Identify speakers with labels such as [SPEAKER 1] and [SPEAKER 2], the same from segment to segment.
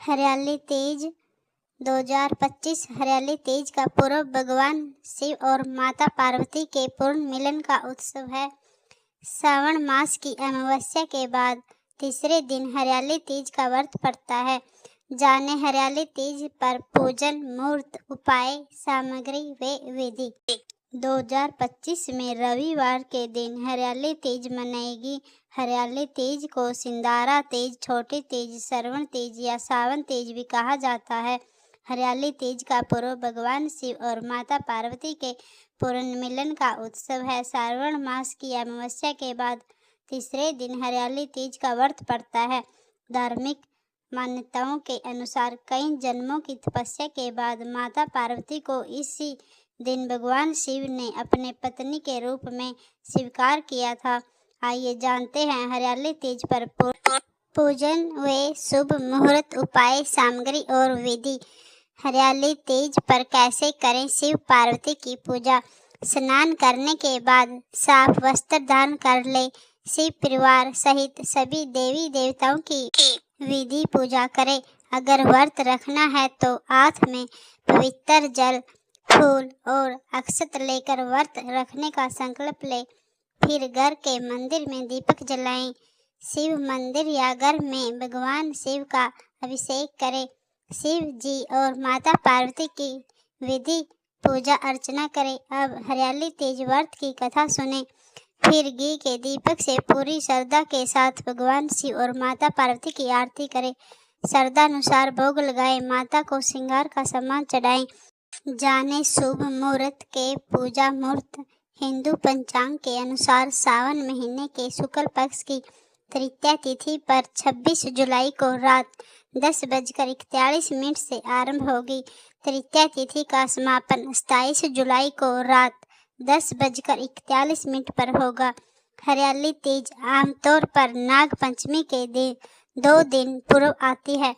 [SPEAKER 1] हरियाली तीज 2025 हरियाली तीज का पर्व भगवान शिव और माता पार्वती के पूर्ण मिलन का उत्सव है। श्रावण मास की अमावस्या के बाद तीसरे दिन हरियाली तीज का व्रत पड़ता है। जाने हरियाली तीज पर पूजन, मुहूर्त, उपाय, सामग्री व विधि। 2025 में रविवार के दिन हरियाली तीज मनाएगी। हरियाली तीज को सिंदारा तीज, छोटी तीज, श्रवण तीज या सावन तीज भी कहा जाता है। हरियाली तीज का पर्व भगवान शिव और माता पार्वती के पूर्ण मिलन का उत्सव है। श्रावण मास की अमावस्या के बाद तीसरे दिन हरियाली तीज का व्रत पड़ता है। धार्मिक मान्यताओं के अनुसार कई जन्मों की तपस्या के बाद माता पार्वती को इसी दिन भगवान शिव ने अपने पत्नी के रूप में स्वीकार किया था। आइए जानते हैं हरियाली तीज पर पूजन व शुभ मुहूर्त, उपाय, सामग्री और विधि। हरियाली तीज पर कैसे करें शिव पार्वती की पूजा। स्नान करने के बाद साफ वस्त्र धारण कर ले। शिव परिवार सहित सभी देवी देवताओं की विधि पूजा करें। अगर व्रत रखना है तो हाथ में पवित्र जल, फूल और अक्षत लेकर व्रत रखने का संकल्प ले। फिर घर के मंदिर में दीपक जलाएं। शिव मंदिर या घर में भगवान शिव का अभिषेक करें। शिव जी और माता पार्वती की विधि पूजा अर्चना करें। अब हरियाली तीज व्रत की कथा सुने। फिर घी के दीपक से पूरी श्रद्धा के साथ भगवान शिव और माता पार्वती की आरती करें। श्रद्धानुसार भोग लगाएं। माता को श्रृंगार का सामान चढ़ाएं। जाने शुभ मुहूर्त के पूजा मुहूर्त। हिंदू पंचांग के अनुसार सावन महीने के शुक्ल पक्ष की तृतीया तिथि पर 26 जुलाई को रात 10:41 से आरंभ होगी। तृतीया तिथि का समापन 27 जुलाई को रात 10:41 पर होगा। हरियाली तीज आमतौर पर नाग पंचमी के दिन 2 दिन पूर्व आती है।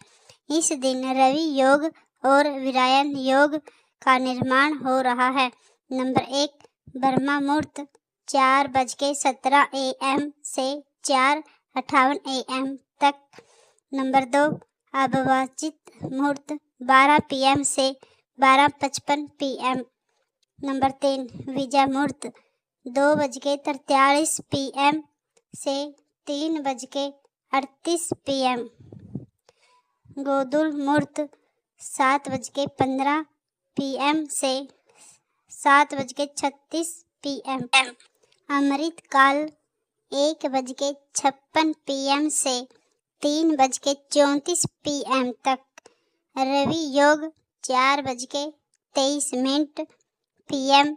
[SPEAKER 1] इस दिन रवि योग और वीरायन योग का निर्माण हो रहा है। नंबर 1 ब्रह्मा मुहूर्त 4:17 AM से 4:58 AM तक। नंबर 2 अभिवाचित मुहूर्त 12 PM से 12:55 PM। नंबर 3 विजय मुहूर्त 2:43 PM से 3:38 PM। गोधूल मुहूर्त 7:15 PM से 7:36 PM। अमृत काल 1:56 PM से 3:34 PM तक। रवि योग 4:23 PM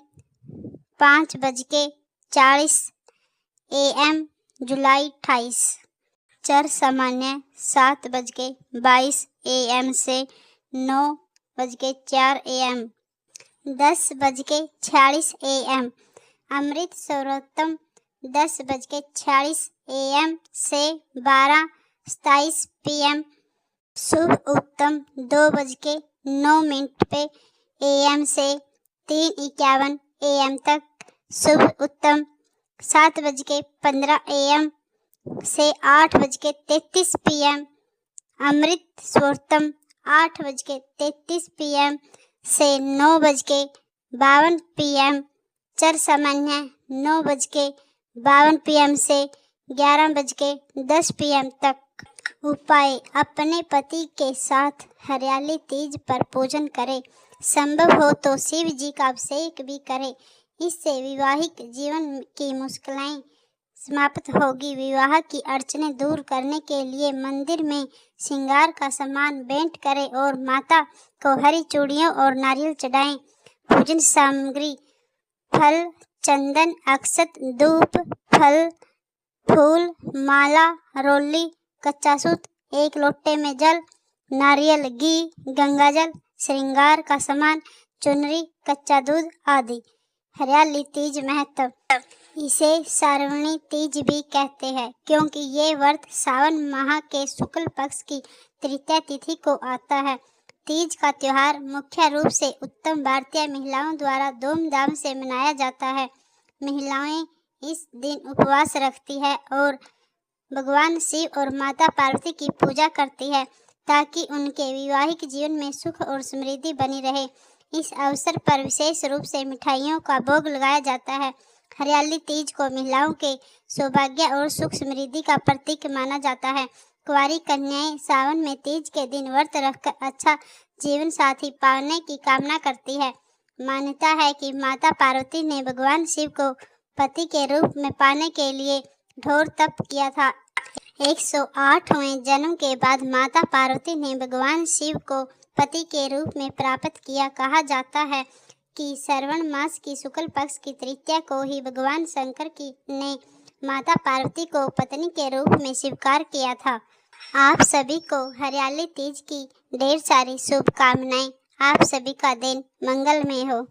[SPEAKER 1] 5:40 AM जुलाई 28। चर सामान्य 7:22 AM से 9:04 AM। 10:46 AM। अमृत सर्वोत्तम 10:46 AM से 12:27 PM। शुभ उत्तम 2:09 पे AM से 3:51 AM तक। शुभ उत्तम 7:15 AM से 8:33 PM। अमृत सर्वोत्तम 8:33 PM से 9:52 PM। चर सामान्य 9:52 PM से 11:10 PM तक। उपाय अपने पति के साथ हरियाली तीज पर पूजन करें। संभव हो तो शिव जी का अभिषेक भी करें। इससे वैवाहिक जीवन की मुश्किलें समाप्त होगी। विवाह की अड़चनें दूर करने के लिए मंदिर में श्रृंगार का सामान भेंट करें और माता को हरी चूड़ियों और नारियल चढ़ाएं। पूजन सामग्री फल, चंदन, अक्षत, धूप, फल, फूल, माला, रोली, कच्चा सूत, 1 लोटे में जल, नारियल, घी, गंगाजल, श्रृंगार का सामान, चुनरी, कच्चा दूध आदि। हरियाली तीज महत्व। इसे श्रावणी तीज भी कहते हैं क्योंकि ये व्रत सावन माह के शुक्ल पक्ष की तृतीया तिथि को आता है। तीज का त्योहार मुख्य रूप से उत्तम भारतीय महिलाओं द्वारा धूमधाम से मनाया जाता है। महिलाएं इस दिन उपवास रखती है और भगवान शिव और माता पार्वती की पूजा करती है। ताकि उनके वैवाहिक जीवन में सुख और समृद्धि बनी रहे। इस अवसर पर विशेष रूप से मिठाइयों का भोग लगाया जाता है। हरियाली तीज को महिलाओं के सौभाग्य और सुख समृद्धि का प्रतीक माना जाता है। कुंवारी कन्याएं सावन में तीज के दिन व्रत रखकर अच्छा जीवन साथी पाने की कामना करती है। मान्यता है कि माता पार्वती ने भगवान शिव को पति के रूप में पाने के लिए घोर तप किया था। 108वें जन्म के बाद माता पार्वती ने भगवान शिव को पति के रूप में प्राप्त किया। कहा जाता है कि श्रावण मास की शुक्ल पक्ष की तृतीया को ही भगवान शंकर ने माता पार्वती को पत्नी के रूप में स्वीकार किया था। आप सभी को हरियाली तीज की ढेर सारी शुभकामनाएं। आप सभी का दिन मंगलमय हो।